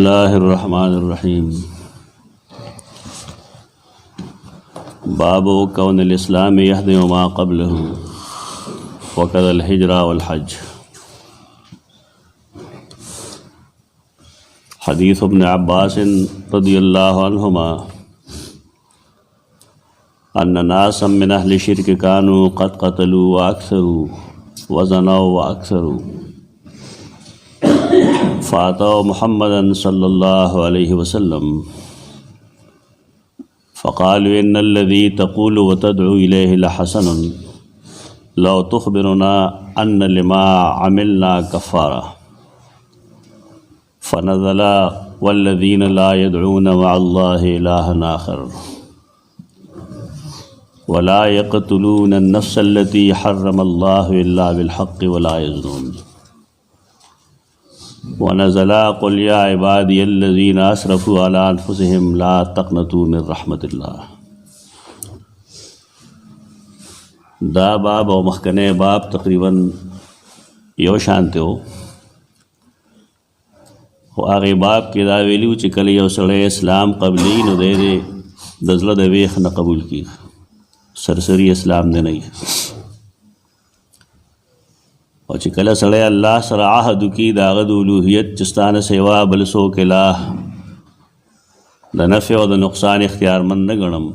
الله الرحمن الرحيم. باب كون الإسلام يهدم ما قبله وكذا الهجرة والحج. حديث ابن عباس رضي الله عنهما أن ناسا من أهل الشرك كانوا قد قتلوا وأكثروا وزنوا وأكثروا فأتوا محمدا صلى الله عليه وسلم فقالوا إن الذي تقول وتدعو إليه لحسن لو تخبرنا أن لما عملنا كفارة. فنزل والذين لا يدعون مع الله إلها آخر ولا يقتلون النفس التي حرم الله إلا بالحق ولا يزنون. ونزل قل يا عبادي الذين أسرفوا على أنفسهم لا تقنطوا من رحمة الله. دا باب او مخکنه باب تقریبا یو شانته ہو خو هغه باب کې دا ویلیو چې کله یو سړی اسلام قبلی نو دی د زړه د ویښ نه قبول کیږي، سرسری اسلام دی نه. او چې کله سړی الله سره عهد وکړي د هغه د الوهیت چې ستا نه سوا بل څوک اله د نفع او د نقصان اختیارمند نه ګڼم،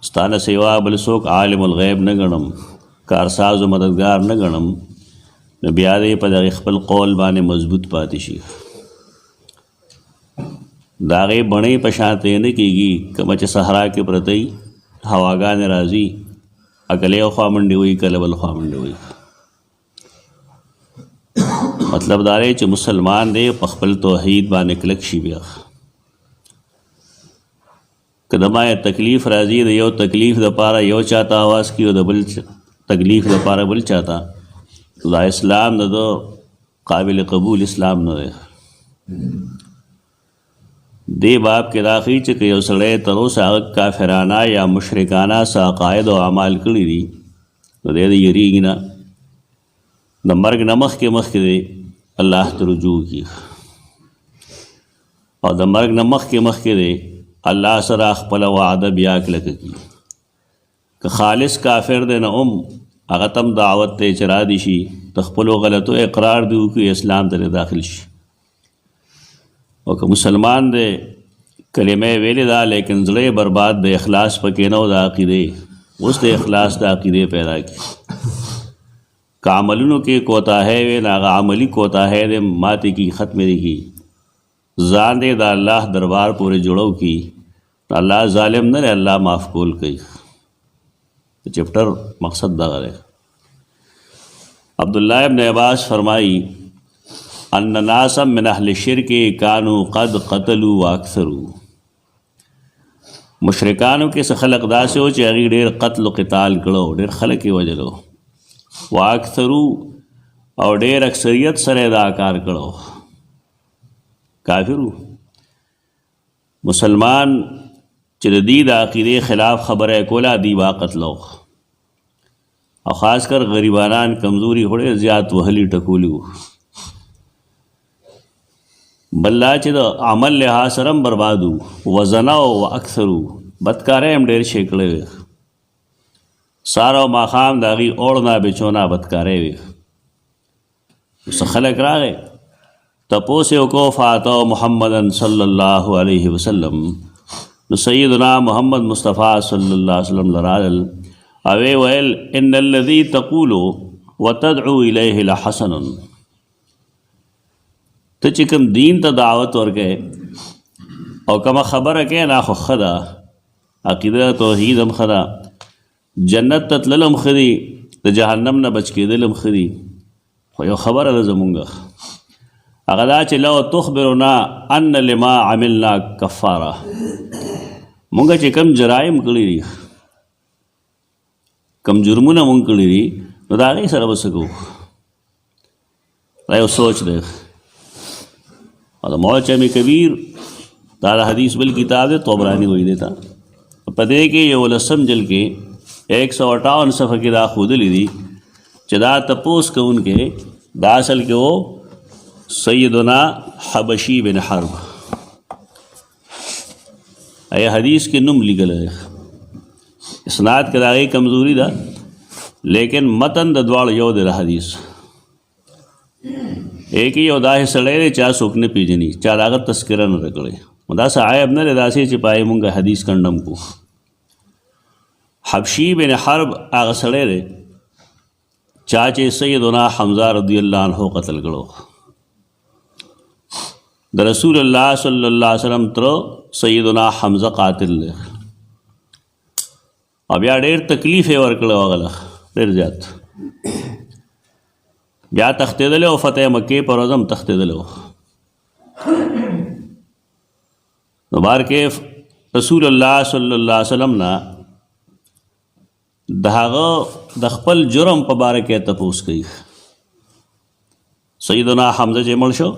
ستا نه سوا بل څوک عالم الغیب نه ګڼم، کارساز او مددگار نه ګڼم، نو بیا دی په دغه خپل قول باندې مضبوط پاتې شي. د هغې بڼې په شان ته نه کېږي کومه چې صحرا کې پرته وي، هواګانې راځي، کله یو خوا منډې وي کله بل خوا منډې وي. مطلب دا دی چې مسلمان دی په خپل توحید باندې کلک شي. بیا که د ما تکلیف راځي د یو تکلیف دپاره یو چاته آواز کي او د بل تکلیف دپاره بل چاته، دا اسلام د قابل قبول اسلام نه دی. دې باب کې دا ښیي چې که یو سړی تر اوسه هغه کافرانه یا مشرکانه څه عقاید او اعمال کړي دي نو دی یریږي نه، د مرګ نه مخکې دی الله ته رجوع کړي، او د مرګ نه مخکې دی الله سره خپله وعده بیا کلکه کړي. که خالص کافر دی نه هغه تم دعوت ته چې را دي شي، د خپلو غلطو اقرار دی وکړي، اسلام ته داخل شي. او که مسلمان دی کلمه ویلې ده لیکن زړه برباد د اخلاص پکې نه او د عقیدې، اوس د اخلاص د عقیدې پیدا کړي. که عملونو کې کوتاهی وي نو هغه عملي کوتاهی دی ماتې کی، ختمې دی کی، ځان دی د الله دربار پورې جوړو کی، الله ظالم نه دی، الله معاف کول کوي. چپټر مقصد دغه دی. عبداللہ ابن عباس فرمائی ان ناسا من اهل الشرک کانوا قد قتلوا واکثروا. مشرکانو کې څه خلق داسې و چې هغې ډېر قتل و قتال کړو، ډېر خلک یې وژلو، واکثروا او ډېر اکثریت سره دا کار کړو. کافرو مسلمان چې د دې د عقیدې خلاف خبره کوله دی با قتلو، او خاص کر غریبانان کمزوري هوړې زیات وهلي ټکولي وو. بل چې د عمل لحاظ سره هم برباد وو، وزنوا واکثروا، بدکارۍ هم ډېر شی کړی وی، ساره او ماښام د هغې اوړنا بچونا بدکارۍ وي. څه خلک راغی تپوس یې وکړو فاتوا محمدا صلی الله علیه وسلم، نو سیدنا محمد مصطفیٰ صلی الله علیه وسلم لرالل او ویل ان الذي تقول وتدعو الیه لحسن. ته چې کوم دین ته دعوت ورکې او کومه خبره کې نا خو ښه ده، عقیده توحید هم ښه ده، جنت ته تلل هم ښه دي، د جهنم نه بچ کېدل هم ښه دي، خو یو خبره ده زمونږ هغه دا چې لو تخبرنا ان لما عملنا کفاره. مونږ چې کم جرایم کړي دي، کم جرمونه مونږ کړي دي، نو د هغې سره به څه کوو؟ دا یو سوچ دی. او د معجم کبیر دا د حدیث بل کتاب دی، طبرانی وایي دی ته، په دې کې یو 10 جلد کې 158 صفحه کې دا ښودلي دي چې دا تپوس کوونکې دا اصل کې سیدنا حبشی بن حرب اے حدیث کے نم لگل ہے اسناد کے داغی کمزوری دا لیکن متن د دوڑ یو دے حدیث ایک ہی دا سڑے دے چا سوک نے پیجنی چا داغت تذکرہ نہ رکڑے دا سا عیب نہ دا سے چپائے مونگا حدیث کنڈم کو حبشی بن حرب آغا سڑے دے چاچے سیدنا حمزہ رضی اللہ عنہ قتل کرو دا رسول اللہ صلی اللہ علیہ وسلم تر سیدنا حمزہ قاتل لے اب یا ډیر تکلیف ورکړه وغله ډیر زیات بیا تختیدل او فتح مکه پر اعظم تختیدل نو بار کې رسول الله صلی الله علیه وسلم نا دهغه د خپل جرم په باره کې تپوس کوي سیدنا حمزه چې مړ شو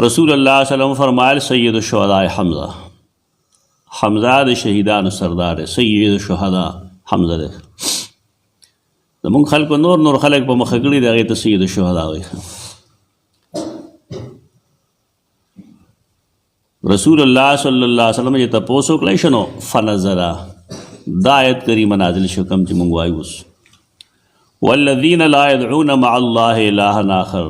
رسول الله صلی الله علیه وسلم فرمایل سید الشهداء حمزه حمزه د شهیدانو سردار سید الشهداء حمزه ده زمونږ خلکو نور خلک په مخه کړي د هغې ته سید الشهداء وایي رسول الله صلی الله علیه وسلم چې تپوس وکړی شو نو فنزل دا آیت کریمه نازل شو کوم چې مونږ وایو اوس والذین لا يدعون مع الله إلها آخر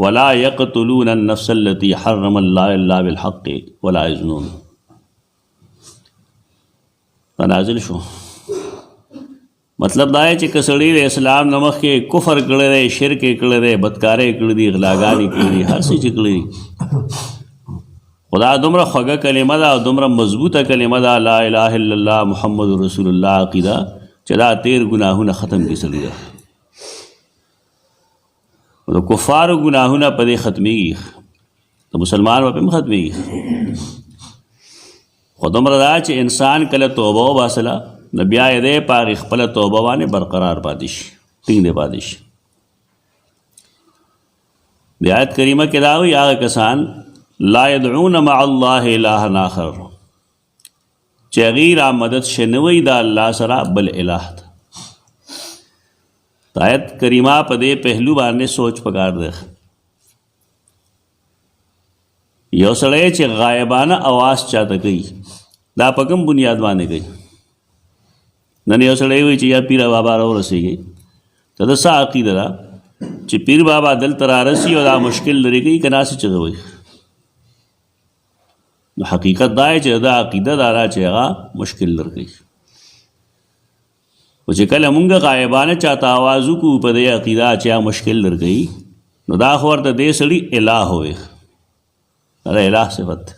ولا يقتلون النفس التي حرم الله الا بالحق ولا يزنون نازل شو مطلب دا ہے چې کسړی د اسلام نمخ کې کفر کړی دی شرک کړی دی بدکارې کړی دی غلاګانې کړی دی هر څه چې کړی دی خدا دومره خوږه کلمه ده او دومره مضبوطه کلمه ده لا اله الا الله محمد رسول الله عقیده چې دا تیر ګناهونه ختم کړي سړي ده د کفارو ګناهونه په دې ختمېږي د مسلمان په ختمېږي خو دومره دا چې انسان کله توبه وباسله نو بیا یې دی په هغې خپله توبه باندې برقرار پاتې شي ټینګ دی پاتې شي د آیت کریمه کې دا وایي هغه کسان لا يدعون مع الله إلها آخر چې هغې را مدد شنوي د الله سره بل الہ ته د آیت کریمه په دې پهلو باندې سوچ پکار دی یو سړی چې غایبانه اواز چاته کوي دا په کوم بنیاد باندې کوي نن یو سړی وایي چې یا پیر بابا راورسېږي ته د څه عقیده ده چې پیر بابا دلته رارسي او دا مشکل لرې کوي که ناسې چغه وایي نو حقیقت دا چې دا عقیده دا را چې هغه مشکل لر کوي او چې کله مونږ غایبانه چاته آواز وکړو په دې عقیده چې هغه مشکل لر کوي نو دا خو ورته دې سړي الہ وایي دا الہ صفت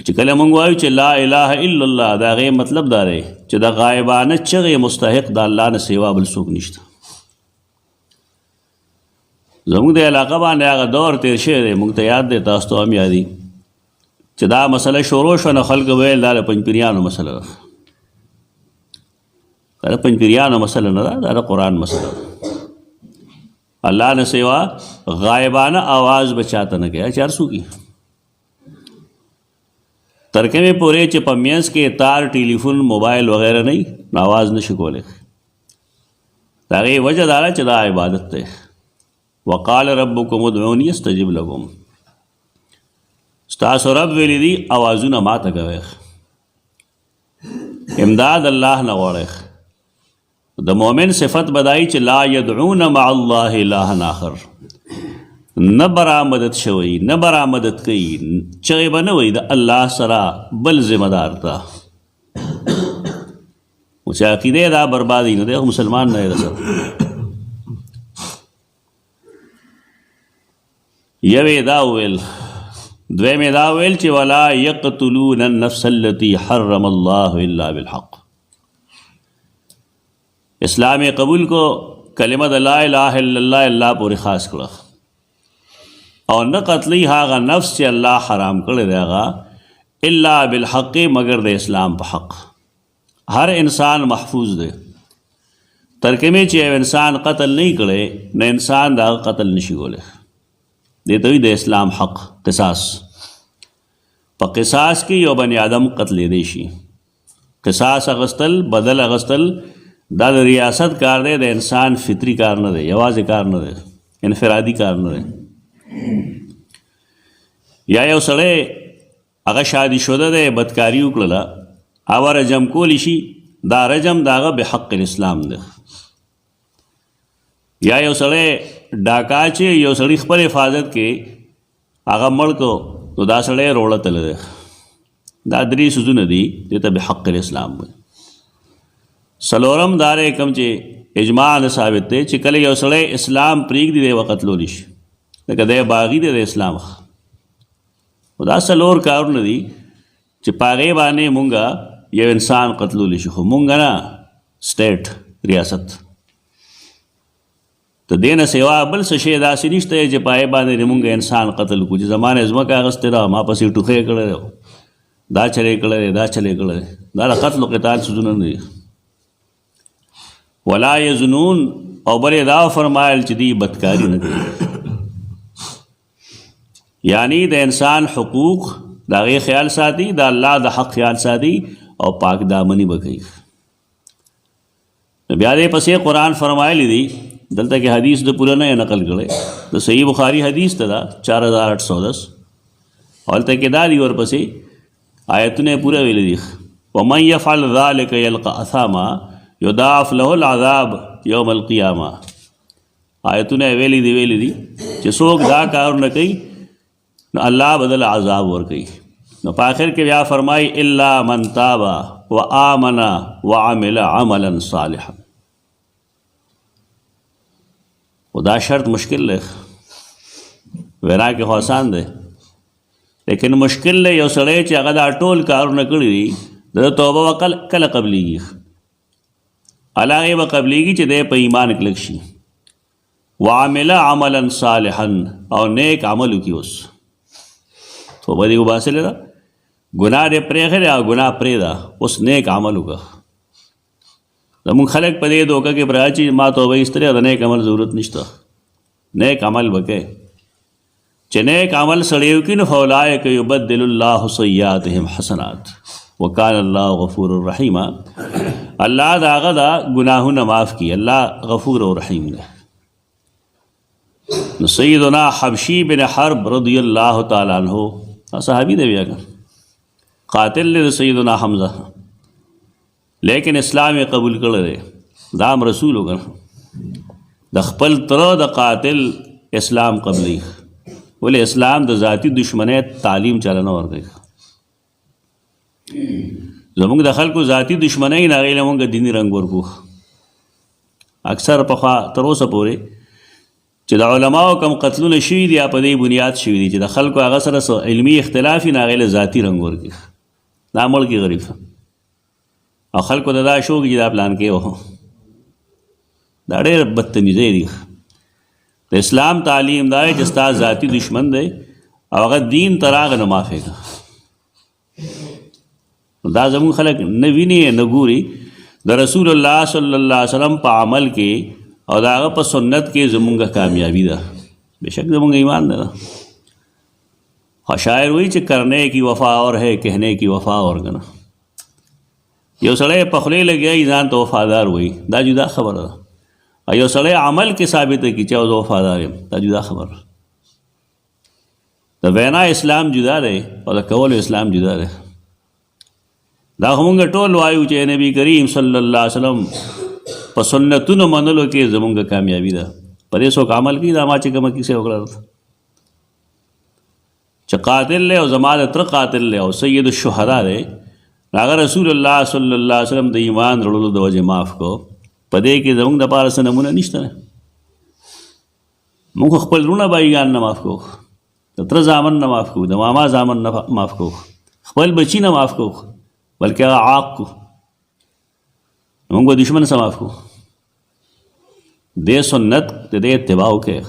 چې کله مونږ وایو چې لا اله الا الله دا غي مطلب دا دی چې د غایبانه چغې مستحق د الله نه سوا بل څوک نشته زموږ د علاقه باندې هغه دور تیر شوی دی مونږ ته یاد دی تاسو ته هم یادي چې دا مسله شروع شوه نو خلکو ویل دا د پنجپیریانو مسله ده دا د پنجپیریانو مسله نه ده دا د قرآن مسله ده الله نه سوا غایبانه آواز به چاته نه کوي چار څوک ترکه میں پورے چې په منځ کې تار ټلیفون موبایل وغیرہ نه نو آواز نشي کولی د هغې وجه دا ده چې دا عبادت دی وقال ربکم ادعوني استجب لکم ستاسو رب ویلی دی آوازونه ماته کوئ امداد الله نه غواړئ د مؤمن صفت بدایي چې لا يدعون مع الله إلها آخر نه برآمدت شوی نه برآمدت کوي چغې به نه وایي د الله سره بل ذمه دار ته او چې عقیده دا بربادي نه دی مسلمان نه دی سره یوې دا وویل دویمې دا وویل چې ولا يقتلون النفس التي حرم الله الا بالحق اسلام قبول کو کلمه د لا اله الا الله الله پورې خاص کړه او نه قتلی هغه نفس چې الله حرام کړی دی هغه الا بالحق مگر د اسلام په حق هر انسان محفوظ دی ترکه میں چې انسان قتل نه کړي نه انسان دا قتل نشي کولی دې ته د اسلام حق قصاص په قصاص کې یو بنی آدم قتل دی شي قصاص اغستل بدل اغستل دا د ریاست کار دی د انسان فطری کار نه دی یوازې کار نه دی انفرادي کار نه دی یا یو سړی هغه شادي شده دی بدکاري وکړله هغه رجم کولی شي دا رجم د هغه بحق الاسلام دی. یا یو سړی ډاکا چې یو سړی خپل حفاظت کې هغه مړ کو نو دا سړی روړه تللی دی. دا درې څیزونه دي دې ته بحق الاسلام وایي. څلورم دا دی کوم چې اجماع ثابت دی چې کله یو سړی اسلام پرېږدي دی وقتلولی شي لکه دی باغي دی د اسلام. دا څلور کارونه دي چې په هغې باندې مونږه یو انسان قتلولی شي خو مونږ نه سټیټ ریاست. د دې نه سوا بل څه شی داسې نشته چې په هغې باندې مونږ انسان قتل کړو چې زما نه ځمکه اخیستې ده ما پسې ټوخی کړی دی دا چلی کړی دی دا چلی کړی دی. دا د قتل و قتال څیزونه نه دي. ولا یزنون او بل یې دا فرمایل چې دوی بدکاري نه کوي یعنی د انسان حقوق د هغې خیال ساتي د الله د حق خیال ساتي او پاک دامني به کوي. بیا دې پسې قرآن فرمایلی دی دلته کې حدیث د پوره نه نقل کړی د صحیح بخاری حدیث ته دا 4810 هلته کې دا دی ورپسې آیتونه پوره ویلی دي. ومن یفعل ذلک یلقى اثاما یضاعف له العذاب یوم القیامه. آیتونه ویلی دي چې څوک دا کارونه کوي نو الله بدل عذاب ورکوي. نو په آخر کې بیا فرمایي الا من تاب وآمن وعمل عملا صالحا. و دا شرط مشکل دی وینا کې خو آسان دی لیکن مشکل دی یو سړی چې هغه دا ټول کارونه کړي دي د توبه به کله قبلیږي. هغې به قبلیږي چې دی په ایمان کلک شي وعمل عملا صالحا او نیک عمل وکړي. اوس توبه دې وباسلې ده ګناه دې پرېښې ده او ګناه پرېږده اوس نیک عمل وکړه. زمونږ خلک په دې دوکه کې پرې چې ما توبه ایستلې د نیک عمل ضرورت نشته. نیک عمل وکړئ چې نیک عمل سړی وکړي نو فاولئک یبدل الله سیئاتهم حسنات وکان الله غفور الرحیم. الله د هغه دا ګناهونه معاف کړي. الله غفور او رحیم دی. نو سیدنا حبشی بن حرب رضی اللہ تعالیٰ عنہ صحابی دی بیا قاتل دی سیدنا حمزہ لیکن اسلام یې قبول کړی دی. دا هم رسول وګڼه د خپل تره د قاتل اسلام قبلی ولې اسلام د ذاتی دشمنۍ تعلیم چاله نه ورکوي. زمونږ د خلکو ذاتی دشمنۍ نه هغې له مونږ دیني رنګ ورکو. اکثر پخوا تر اوسه پورې چې د علماو کم قتلونه شوي دي یا په دې بنیاد شوي دي چې د خلکو هغه سره علمي اختلاف وي نو هغې له ذاتي رنګ ورکړي. دا مړ کې غریب او خلکو ته دا شوق چې دا پلان کې وو. دا ډېر بدتمیزۍ دي. د اسلام تعلیم دا دی چې ستا ذاتي دشمن دی او هغه دین ته راغی نو معافې کړه. دا زموږ خلک نه ویني نه ګوري د رسول الله صلی الله علیه وسلم په عمل کې او د هغه په سنت کې زمونږ کامیابي ده. بېشک زمونږ ایمان ده. خو شاعر وایي چې کرنے کی وفا اور ہے کہنے کی وفا اور کنه. یو سړی په خولې لګیا ځان ته وفادار وایي دا جدا خبره ده. یو سړی عمل کې ثابته کړي چې زه وفادار یم دا جدا خبره. د وینا اسلام جدا دی او د کولو اسلام جدا دی. دا خو مونږ ټول وایو چې نبی کریم صلی الله علیه وسلم په سنتونو منلو کې زمونږ کامیابي ده. په دې څوک عمل کوي دا ما چې کومه کیسه وکړه چې قاتل دی او زما د تره قاتل دی او سید الشهدا دی هغه رسول الله صلی الله علیه وسلم د ایمان وړلو د وجې معاف کو. په دې کې زمونږ دپاره څه نمونه نشته. مونږ خپل وروڼه بایګان نه معاف کوو د تره زامن نه معاف کوو د ماما زامن نه معاف کوو خپل بچي نه معاف کوو بلکې هغه عاق کو. مونږ به دشمن څه معاف کوو. دې سنت د دې اتباع وکړئ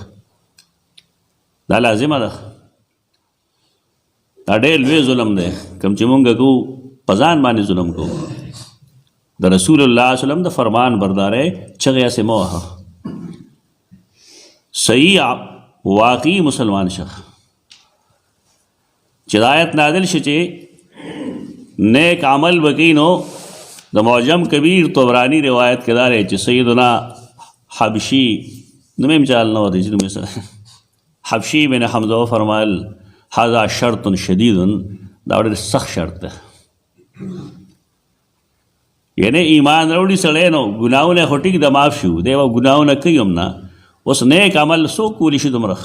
دا لازمه ده. دا ډېر لوی ظلم دی کوم چې مونږ کوو په ځان باندې ظلم کوو. د رسول الله صلی الله علیه وسلم د فرمان بردارۍ چغې هسې مه وهه. صحیح واقعي مسلمان شه چې د آیت نازل شي چې نیک عمل وکړي نو د معجم کبیر طبرانی روایت کې دا دی چې سیدنا حبشي نوم یې چال نه ورته چې نوم یې حبشي بن حمزه فرمایل هذا شرط شدید، دا ډېر سخت شرط ده. یعنی ایمان راوړي سړی نو ګناهونه خو ټیک د معاف شو، دی به ګناهونه کوي هم نه، اوس نیک عمل څوک کولی شي دومره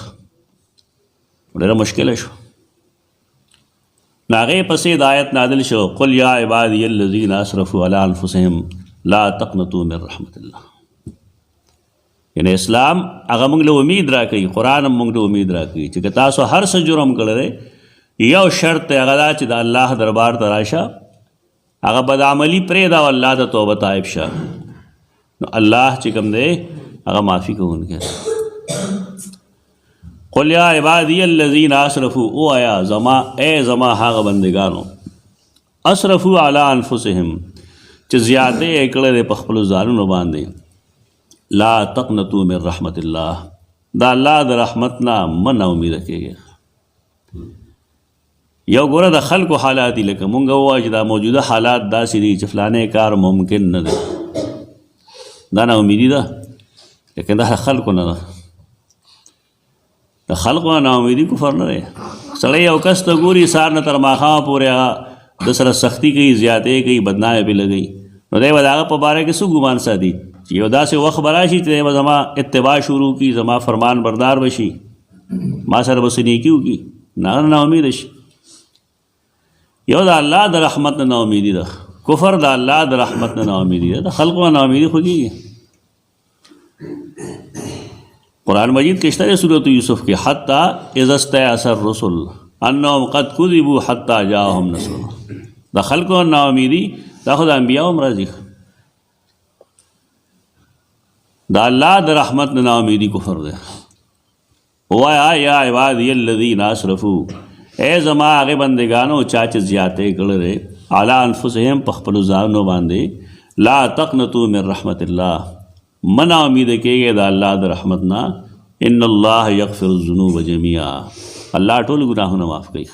ډېره مشکله شو. نو هغې پسې د آیت نازل شو قل یا عبادي الذین اسرفوا علی انفسهم لا تقنطوا من رحمت الله. یعنی اسلام هغه موږ له امید راکوي، قرآن هم موږ له امید راکوي چې که تاسو هر څه جرم کړی یو شرط دی هغه دا چې د الله دربار ته راشه، هغه بدعملي پرېږده او الله ته توبه طائب شه، نو الله چې کوم دی هغه معافي کوونکی. قل یا عبادی الذین اسرفوا، او آیا اے زما هغه بندگانو اسرفوا علی انفسهم چې زیاتې یې کړی دی په خپلو ځانونو باندې، لا تقنطوا من رحمت الله، دا الله د رحمت نه مه نا امیده کېږي. یو ګوره د خلکو حالات دي، لکه مونږ ووایو چې دا موجوده حالات داسې دي چې فلانی کار ممکن نه دی، دا نا امیدي ده، لیکن دا خلکو نه ده. د خلکو نه نا امیدي کفر نه دی. سړی یو کس ته ګوري سهار نه تر ماښامه پورې هغه د سره سختي کوي، زیاتې کوي، بدنامۍ پې لګوي، نو دی به د هغه په باره کې څه ګمان ساتي چې یو داسې وخت به راشي چې دی به زما اتباع شروع کړي، زما فرمان بردار به شي، ما سره به څه نیکي وکړي، نه نا امیده شي. یو د الله د رحمت نه نا امیدي ده، کفر د الله د رحمت نه نا امیدي ده، د خلقو نه نا امیدي خو کېږي. قرآن مجید کې شته سورۃ یوسف کې حتی اذا استیأس الرسل انهم قد کذبوا حتی جاءهم نصرنا، د خلقو نه نا امیدي دا خو د انبیاء هم راځي. د الله د رحمت نه نا امیدي کفر ده. وایه یا عبادی الذین اسرفوا، اے زما هغې بندګانو چا چې زیاتې کړی دی علی انفسهم په خپلو ځانونو باندې، لا تقنطوا من رحمت الله، مه نا امیده کېږئ د الله د رحمت نه، ان الله یغفر الذنوب جمیعا، الله ټول ګناهونه معاف کوي.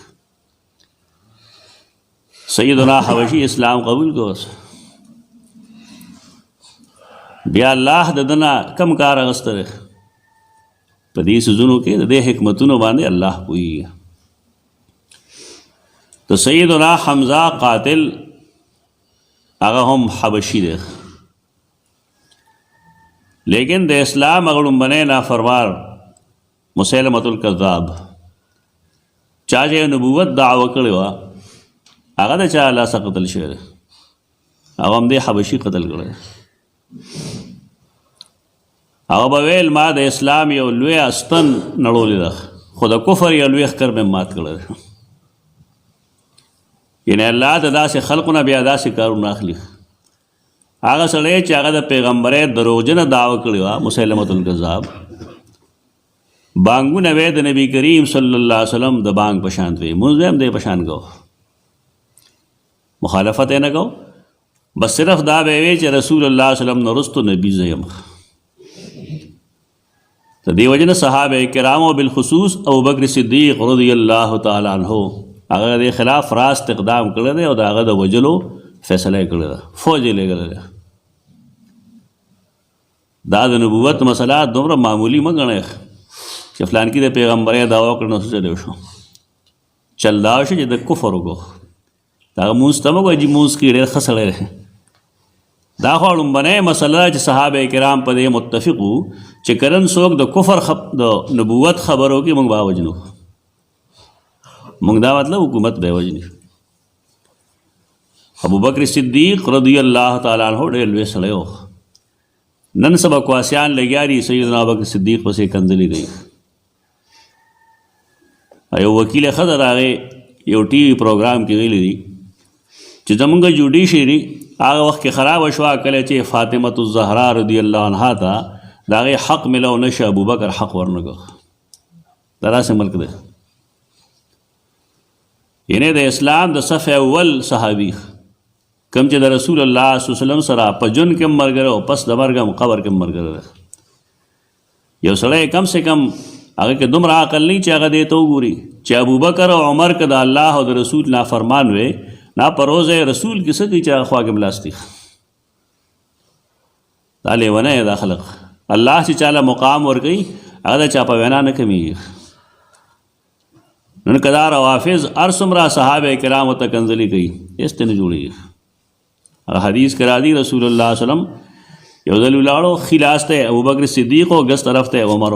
سیدنا حبشي اسلام قبول کو، بیا الله د ده نه کم کار اخیستی دی په دې څیزونو کې، د دې حکمتونو باندې الله پوهېږي. تو سیدنا حمزه قاتل هغه هم حبشي دی، لیکن د اسلام هغه لومبنی نافرمان مسیلمة الکذاب چا چې نبوت دعوه کړې وه هغه د چا لاسه قتل شوی دی، هغه هم دې حبشي قتل کړی. هغه به ویل ما د اسلام یو لوی استن نړولی ده، خو د کفر یو لوی ښکر مې مات کړی دی. یعنی الله د داسې خلقو نه بیا داسې کارونه اخلي. هغه سړی چې هغه د پیغمبرۍ دروغجنه دعوه کړې وه مسیلمة الکذاب، بانګونه به د نبی کریم صلی الله علیه وسلم د بانګ په شان وی، مونځ به هم دی په شان کو، مخالفت یې نه کو، بس صرف دا به وی چې رسول الله صلی الله علیه وسلم نه رستو نبی زه یم. د دې وجه نه صحابه کرامو بالخصوص ابوبکر صدیق رضی الله تعالی عنہ هغه د خلاف راست اقدام کړی دی او د هغه د وجلو فیصله یې کړې ده، فوج یې لېږلی دی. دا د نبوت مسله دومره معمولي مه ګڼئ چې فلانکي د پیغمبرۍ دعوه وکړه نو څه چلی وشو، چل دا وشو چې د کفر وکړو، د هغه مونځ ته مه ګوه چې مونځ کې ډېر ښه سړی دی. دا خو لومبنۍ مسله چې صحابه کرام په دې متفق وو چې کرن څوک د کفر د نبوت خبرو کې موږ به وجنو، موږ دا مطلب حکومت به وجني. ابوبکر صدیق رضی الله تعالی عنہ ډېر لوی سړی و، نن سبا کواسیان لګیا دي سیدنا ابوبکر صدیق پسې کنځلې کوي. یو وکیل ښځه راغی یو ټي وي پروګرام کې ویلي دي چې زمونږ جوډیشري هغه وخت کې خرابه شوه کله چې فاطمة الزهرا رضی الله عنها ته د هغې حق ملو نشه، ابوبکر حق ورنه کړ. دا داسې ملک دی، یعنی د اسلام د صف اول صحابي کم چې د رسول الله صلی الله علیه وسلم سره په ژوند کې هم ملګری او پس د مرګ هم قبر کې هم ملګری دی. یو سړی کم سے کم هغه کې دومره عقل نه چې هغه دې ته وګوري چې ابوبکر او عمر که د الله او د رسول نافرمان وی نا پروزه رسول کې څه کوي چې هغه خواږه ملاستی. دا لیونه دا خلق الله چې چاله مقام ورکوي هغه د چا په وینا نه کمیږي. نن کدا روافظ ارسمرا صحابه کرام ته کنزلی کوي اس ته نه جوړي حدیث کرا دی رسول الله صلی الله علیه وسلم یو ځل ولاړو خلاص ته ابوبکر صدیق او ګس طرف ته عمر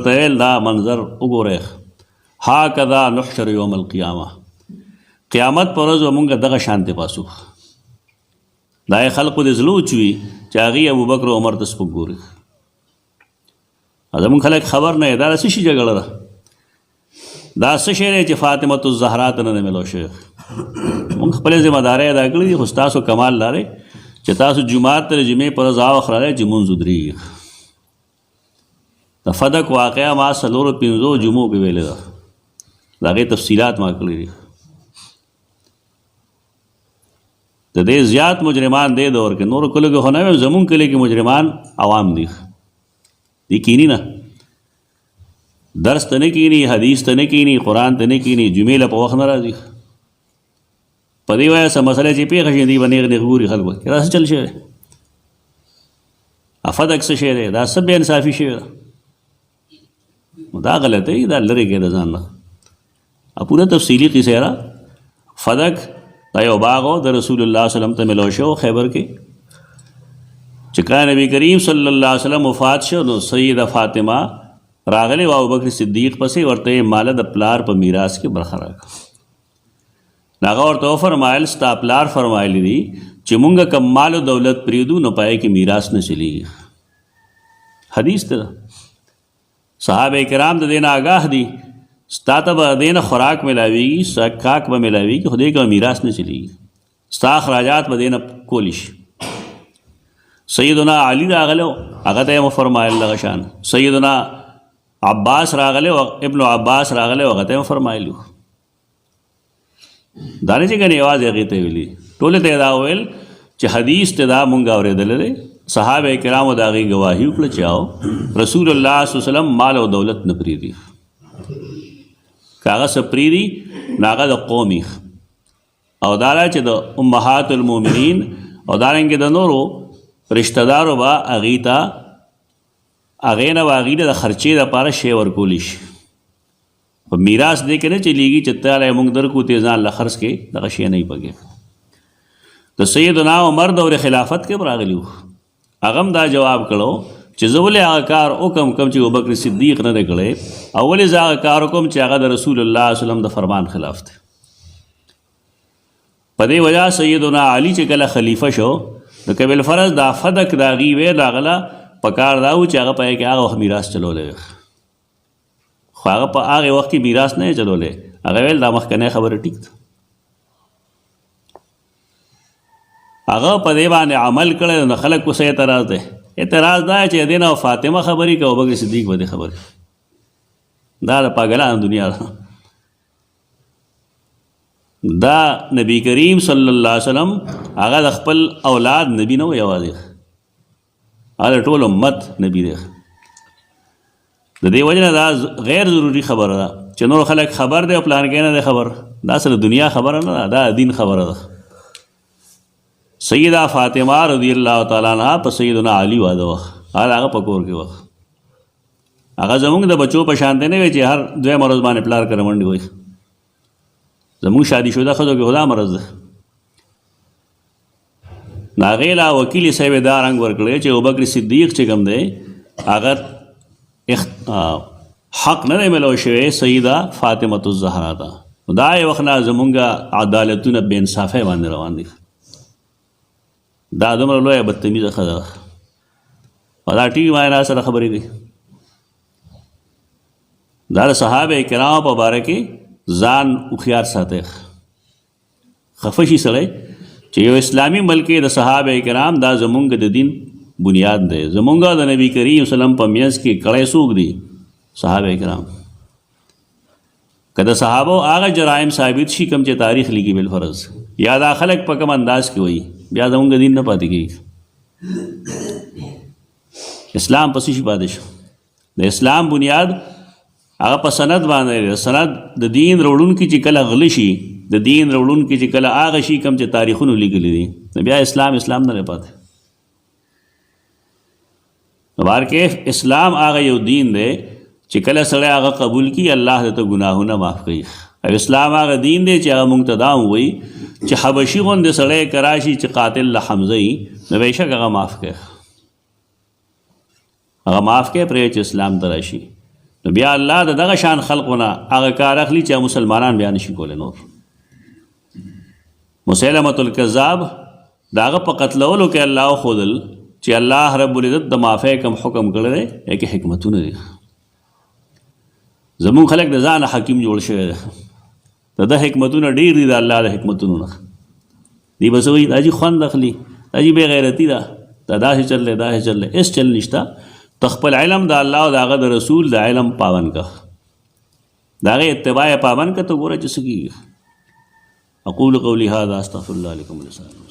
ته دا منظر وګوره هاکذا نحشر یوم القیامه قیامت پر ورځ مونږ دغه شانته پاسو دا خلق د زلو چوي چې هغه ابوبکر او عمر ته سپک ګوري ازمون خلک خبر نه دا څه شي جګړه ده دا څه شی دی چې فاطمه الزهرا ته نه ملو شي مونږ خپل ذمہ داري ادا کړې دي خو تاسو کمال لاره چې تاسو جمعات ته جمعې پر ځا وخراله چې مونږ دري د فدق واقعا ما سلور پنځو جمعو په ویل ده داغه تفصیلات ما کړې دي د دې زیات مجرمان دې دور کې نور کله کې هونه زمون کله کې مجرمان عوام دي کینی نه درس ته نه کینی حدیث ته نه کینی قرآن ته نه کینی جمعې له په وخت نه راځي په دې وایه څه مسله چې پیښه شي دي باندې غوري خلکو کې راځي چل شي افدک څه شي دا سب بے انصافي شي دا غلطه دا لری کې د ځان نه پوره تفصیلی قصه را فدک دا یو باغ د رسول الله صلی الله علیه وسلم ته ملو شو خیبر کې چې کله نبی کریم صلی الله علیه وسلم وفات شو نو سیدہ فاطمه راغلی او ابوبکر صدیق پسې ورته مال د پلار په میراث کې برخه راکړه هغه ورته فرمایل ستا پلار فرمایلی دي چې مونږ کم مال او دولت پریدو نو پای کې میراث نه چلیږي حدیث ته صحابه کرام د دین آگاہ دي ستا ته به دین خوراک ملاویږي سکاک به ملاویږي خدای کا میراث نه چلیږي ستا اخراجات به دین کولی شي سیدنا علی راغلو هغه ته فرمایل لغه شان سیدنا عباس راغلو ابن عباس راغلو هغه ته فرمایلو دانه چې کني आवाज هغه ته ویلي ټول ته دا ویل چې حدیث ته دا مونږ اورېدل لري صحابه کرامو دا غي گواهی وکړه چاو رسول الله صلی الله علیه وسلم مال او دولت نه پریدي کاغه سپریدي ناغه د قومي او دارا چې د امهات المؤمنین او دارنګ د نورو رشتہ دارو با اغیتا اغینا واغیله د خرچې لپاره شی ورکول شي په میراث دې کې نه چلیږي چې تعالی موږ درکو ته ځان لخرس کې دغه شی نه پګي د سیدنا عمر دور خلافت کې راغلیو اغم دا جواب کړو چې زولې هغه کار حکم کوم چې ابوبکر صدیق نه کړي اولې هغه کار کوم چې هغه د رسول الله صلی الله علیه وسلم د فرمان خلاف دی په دې وجہ سیدنا علی چې کله خلیفہ شو د قبل فرض دا فدک دا غي وې راغله پکار داو چې هغه پای کې هغه میراث چلولې خو هغه په هغه وخت کې میراث نه چلولې هغه ویل دا مخکنه خبره ټیک ده هغه په دې باندې عمل کړي نو خلک کو څه اعتراض ده اعتراض دا چې دینه فاطمه خبري کوي ابوبکر صدیق باندې خبري دا د پاگلان دنیا دا نبی کریم صلی الله علیه وسلم هغه د خپل اولاد نبی نو یوازې هغه ټول امت نبی دی د دې وجه نه دا غیر ضروری خبره ده چې نور خلک خبر دی او پلان کې نه خبر دا سره دنیا خبره نه دا دین خبره ده سیدہ فاطمه رضی الله تعالی عنها په سیدنا علی واده هغه پکور کې وخت هغه زمونږ د بچو په شان دی نه چې هر دوه مرز باندې پلار کړه منډي وای زمونږ شادي شوه خزو کې خدا مرز ده ناغیلا وکیل صاحب دا رنگ ورکړي چې ابوبکر صدیق چې کوم دی هغه حق نه ملو شوی سیدہ فاطمه الزهرا دا یو وخت زمونږ عدالتونه بے انصافه باندې روان دي دا دومره لویه بدتمیزه ښځه ده او دا ټي وي باندې سره خبرې کوي دا د صحابه کرامو په باره کې ځان هوښیار ساتي خفه شي سړی چې یو اسلامي ملک د صحابه کرام دا زمونږ د دین بنیاد دی زمونږ د نبی کریم صلی الله علیه وسلم په میانځ کې کړی څوک دي صحابه کرام که د صحابو هغه جرایم ثابت شي کوم چې تاریخ لیکي بالفرض یا دا خلک په کوم انداز کې وایي بیا زمونږ دین نه پاتې کېږي اسلام پسې شي پاتې شو د اسلام بنیاد هغه په سند باندې سند د دین وروړونکي چې کله غلی شي د دین وروړونکي چې کله هغه شي کوم چې تاریخونو لیکلي دي بیا اسلام نه پاتې بار کې اسلام هغه یو دین دی چې کله سړی هغه قبول کی الله دته ګناهونه معاف کوي. او اسلام هغه دین دی چې هغه مونږ ته دا وایي چې حبشي غوندې سړی که راشي چې قاتل له حمزه وي نو بېشک هغه معاف کوي، هغه معاف کوي پرې چې اسلام ته راشي. نو بیا الله د دغه شان خلقونه هغه کار اخلي چې مسلمانان بیا نشي کولی. نور مسیلمة الکذاب د هغه په قتلولو کې الله وښودل چې الله رب العزت د معافۍ کوم حکم کړی دی کې حکمتونه دي. زمونږ خلک د ځانه حکیم جوړ شوی دی، د ده حکمتونه ډېر دي د الله د حکمتونو نه. دی بس وایي دا جي خوند اخلي، دا جي بې غیرتي ده، دا داسې چل دی داسې چل دی. هېڅ چل نشته. ته خپل علم د الله او د هغه د رسول د علم پابند که، د هغې اتباع پابند که، ته ګوره چې څه کېږي. اقول قولي هذا استغفر الله لكم ولسائر المسلمين.